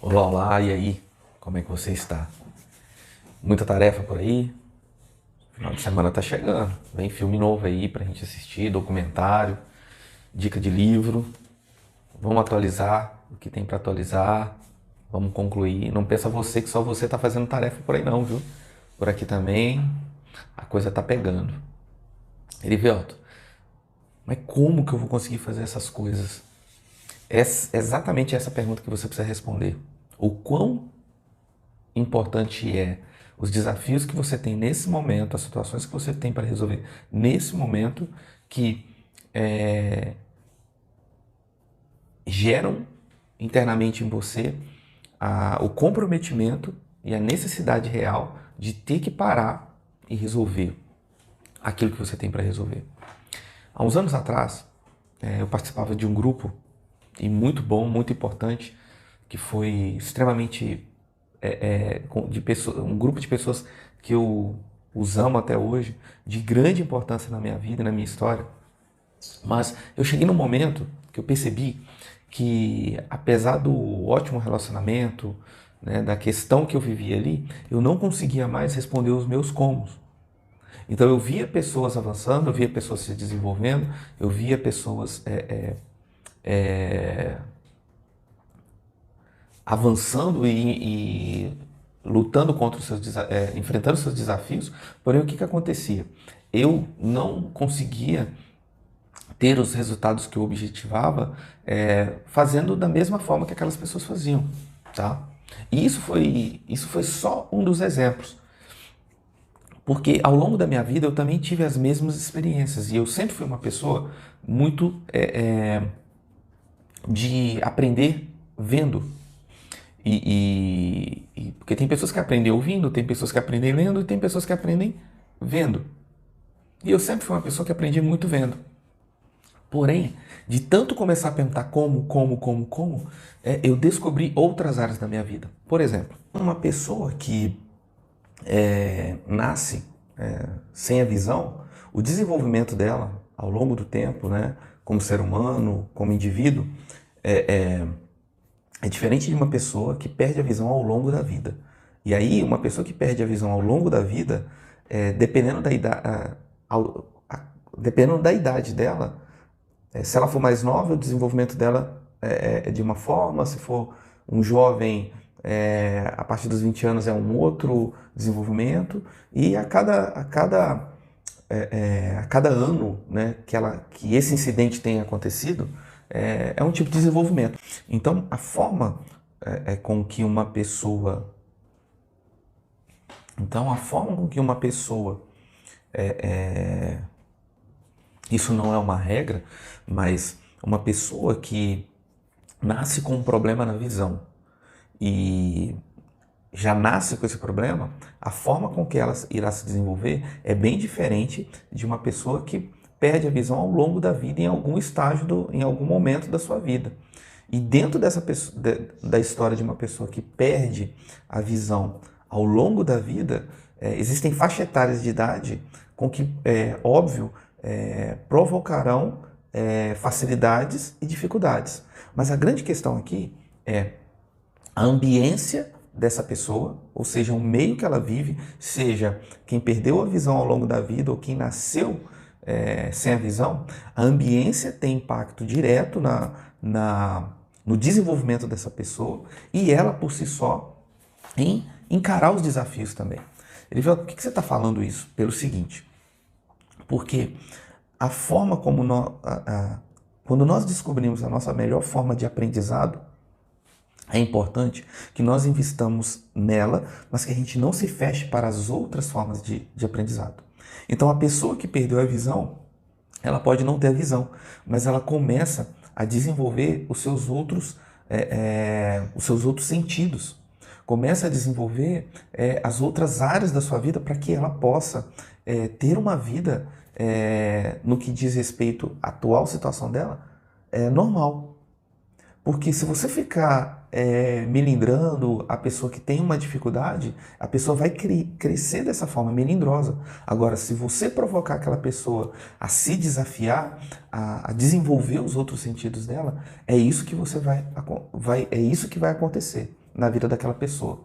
Olá, olá, e aí? Como é que você está? Muita tarefa por aí? Final de semana tá chegando. Vem filme novo aí pra gente assistir, documentário, dica de livro. Vamos atualizar o que tem pra atualizar. Vamos concluir. Não pensa você que só você tá fazendo tarefa por aí não, viu? Por aqui também a coisa tá pegando. Erivelto, mas como que eu vou conseguir fazer essas coisas? É exatamente essa pergunta que você precisa responder. O quão importante é os desafios que você tem nesse momento, as situações que você tem para resolver nesse momento, que é, geram internamente em você o comprometimento e a necessidade real de ter que parar e resolver aquilo que você tem para resolver. Há uns anos atrás, eu participava de um grupo, e muito bom, muito importante, que foi extremamente de pessoas, um grupo de pessoas que eu os amo até hoje, de grande importância na minha vida e na minha história. Mas eu cheguei num momento que eu percebi que, apesar do ótimo relacionamento, né, da questão que eu vivia ali, eu não conseguia mais responder os meus comos. Então eu via pessoas avançando, eu via pessoas se desenvolvendo, eu via pessoas avançando e lutando contra os seus enfrentando os seus desafios, porém o que acontecia? Eu não conseguia ter os resultados que eu objetivava fazendo da mesma forma que aquelas pessoas faziam, tá? E isso foi só um dos exemplos, porque ao longo da minha vida eu também tive as mesmas experiências e eu sempre fui uma pessoa muito de aprender vendo. Porque tem pessoas que aprendem ouvindo, tem pessoas que aprendem lendo e tem pessoas que aprendem vendo. E eu sempre fui uma pessoa que aprendi muito vendo. Porém, de tanto começar a perguntar como, eu descobri outras áreas da minha vida. Por exemplo, uma pessoa que nasce sem a visão, o desenvolvimento dela ao longo do tempo, né, como ser humano, como indivíduo, é diferente de uma pessoa que perde a visão ao longo da vida. E aí, uma pessoa que perde a visão ao longo da vida, dependendo dependendo da idade dela, se ela for mais nova, o desenvolvimento dela é de uma forma, se for um jovem, a partir dos 20 anos é um outro desenvolvimento, e a cada ano, né, que esse incidente tenha acontecido, é um tipo de desenvolvimento. Então, a forma com que uma pessoa... Então, a forma com que uma pessoa... Isso não é uma regra, mas uma pessoa que nasce com um problema na visão e já nasce com esse problema, a forma com que ela irá se desenvolver é bem diferente de uma pessoa que perde a visão ao longo da vida, em algum estágio, em algum momento da sua vida. E dentro da história de uma pessoa que perde a visão ao longo da vida, existem faixas etárias de idade com que, óbvio, provocarão facilidades e dificuldades. Mas a grande questão aqui é a ambiência dessa pessoa, ou seja, o meio que ela vive, seja quem perdeu a visão ao longo da vida ou quem nasceu sem a visão, a ambiência tem impacto direto no desenvolvimento dessa pessoa e ela por si só em encarar os desafios também. Ele falou, por que você está falando isso? Pelo seguinte, porque a forma como quando nós descobrimos a nossa melhor forma de aprendizado, é importante que nós investamos nela, mas que a gente não se feche para as outras formas de aprendizado. Então, a pessoa que perdeu a visão, ela pode não ter a visão, mas ela começa a desenvolver os seus outros sentidos. Começa a desenvolver as outras áreas da sua vida para que ela possa ter uma vida, no que diz respeito à atual situação dela, normal. Porque se você ficar melindrando a pessoa que tem uma dificuldade, a pessoa vai crescer dessa forma, melindrosa. Agora, se você provocar aquela pessoa a se desafiar, a desenvolver os outros sentidos dela, é isso que vai acontecer. na vida daquela pessoa.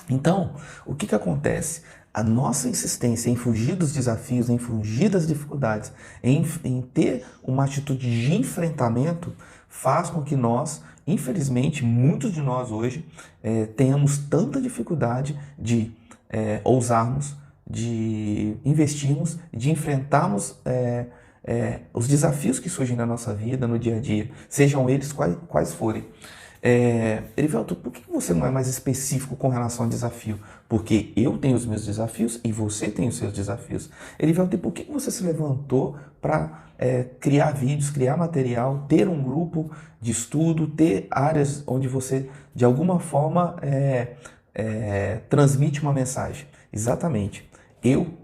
Então, o que acontece? A nossa insistência em fugir dos desafios, em fugir das dificuldades, em ter uma atitude de enfrentamento, faz com que nós, infelizmente, muitos de nós hoje, tenhamos tanta dificuldade de ousarmos, de investirmos, de enfrentarmos os desafios que surgem na nossa vida, no dia a dia, sejam eles quais forem. Erivelto, por que você não é mais específico com relação ao desafio? Porque eu tenho os meus desafios e você tem os seus desafios. Erivelto, e por que você se levantou para criar vídeos, criar material, ter um grupo de estudo, ter áreas onde você, de alguma forma, transmite uma mensagem? Exatamente. Eu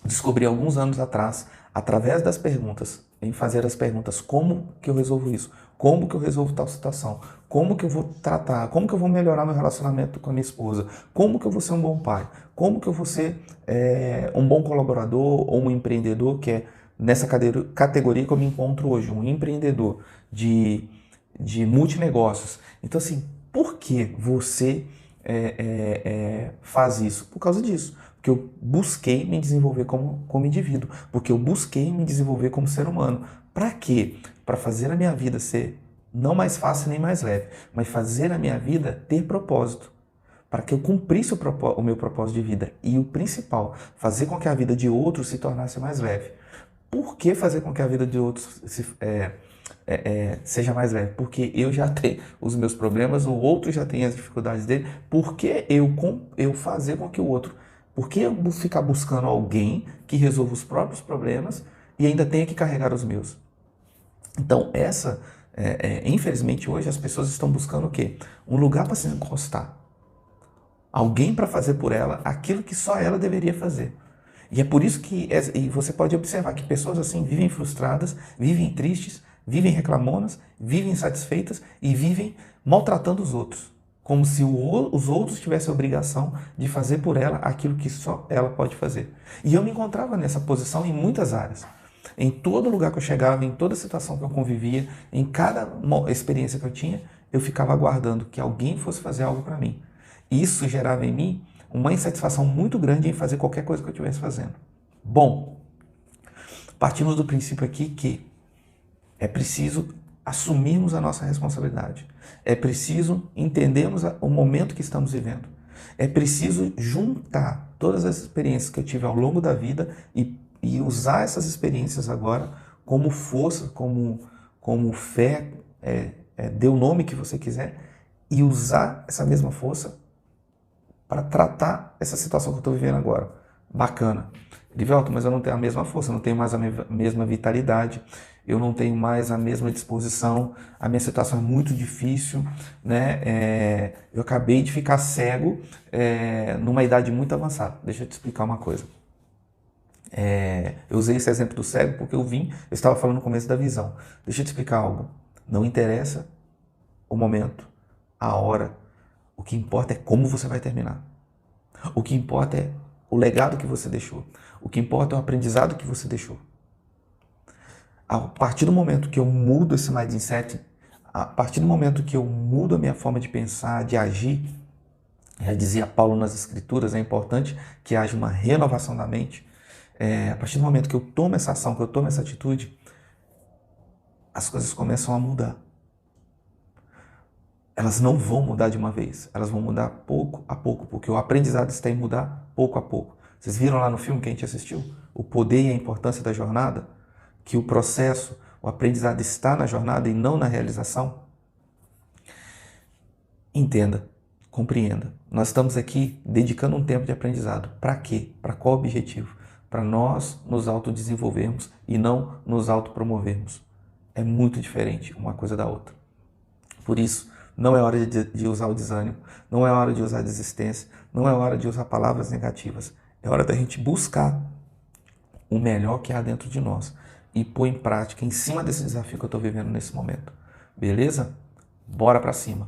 descobri alguns anos atrás, através das perguntas, em fazer as perguntas, como que eu resolvo isso? Como que eu resolvo tal situação? Como que eu vou tratar? Como que eu vou melhorar meu relacionamento com a minha esposa? Como que eu vou ser um bom pai? Como que eu vou ser um bom colaborador ou um empreendedor, que é nessa categoria que eu me encontro hoje, um empreendedor de multinegócios. Então, assim, por que você faz isso? Por causa disso. Porque eu busquei me desenvolver como indivíduo. Porque eu busquei me desenvolver como ser humano. Para quê? Para fazer a minha vida ser não mais fácil nem mais leve, mas fazer a minha vida ter propósito. Para que eu cumprisse o meu propósito de vida. E o principal, fazer com que a vida de outros se tornasse mais leve. Por que fazer com que a vida de outros seja mais leve? Porque eu já tenho os meus problemas, o outro já tem as dificuldades dele. Por que eu fazer com que o outro... Por que eu ficar buscando alguém que resolva os próprios problemas e ainda tenha que carregar os meus? Então, infelizmente, hoje as pessoas estão buscando o quê? Um lugar para se encostar. Alguém para fazer por ela aquilo que só ela deveria fazer. E é por isso que e você pode observar que pessoas assim vivem frustradas, vivem tristes, vivem reclamonas, vivem insatisfeitas e vivem maltratando os outros. Como se os outros tivessem a obrigação de fazer por ela aquilo que só ela pode fazer. E eu me encontrava nessa posição em muitas áreas. Em todo lugar que eu chegava, em toda situação que eu convivia, em cada experiência que eu tinha, eu ficava aguardando que alguém fosse fazer algo para mim. Isso gerava em mim uma insatisfação muito grande em fazer qualquer coisa que eu estivesse fazendo. Bom, partimos do princípio aqui que é preciso assumirmos a nossa responsabilidade. É preciso entendermos o momento que estamos vivendo. É preciso juntar todas as experiências que eu tive ao longo da vida e usar essas experiências agora como força, como fé, dê o nome que você quiser, e usar essa mesma força para tratar essa situação que eu estou vivendo agora. Bacana. Erivelto, mas eu não tenho a mesma força, eu não tenho mais a mesma vitalidade, eu não tenho mais a mesma disposição, a minha situação é muito difícil, né? Eu acabei de ficar cego numa idade muito avançada. Deixa eu te explicar uma coisa. Eu usei esse exemplo do cego porque eu estava falando no começo da visão. Deixa eu te explicar algo. Não interessa o momento, a hora. O que importa é como você vai terminar. O que importa é o legado que você deixou. O que importa é o aprendizado que você deixou. A partir do momento que eu mudo esse mindset, a partir do momento que eu mudo a minha forma de pensar, de agir, já dizia Paulo nas Escrituras, é importante que haja uma renovação da mente. A partir do momento que eu tomo essa ação, que eu tomo essa atitude, as coisas começam a mudar. Elas não vão mudar de uma vez, elas vão mudar pouco a pouco, porque o aprendizado está em mudar pouco a pouco. Vocês viram lá no filme que a gente assistiu? O poder e a importância da jornada? Que o processo, o aprendizado está na jornada e não na realização? Entenda, compreenda. Nós estamos aqui dedicando um tempo de aprendizado. Para quê? Para qual objetivo? Para nós nos autodesenvolvermos e não nos autopromovermos. É muito diferente uma coisa da outra. Por isso, não é hora de usar o desânimo, não é hora de usar a desistência, não é hora de usar palavras negativas. É hora da gente buscar o melhor que há dentro de nós e pôr em prática em cima desse desafio que eu estou vivendo nesse momento. Beleza? Bora para cima!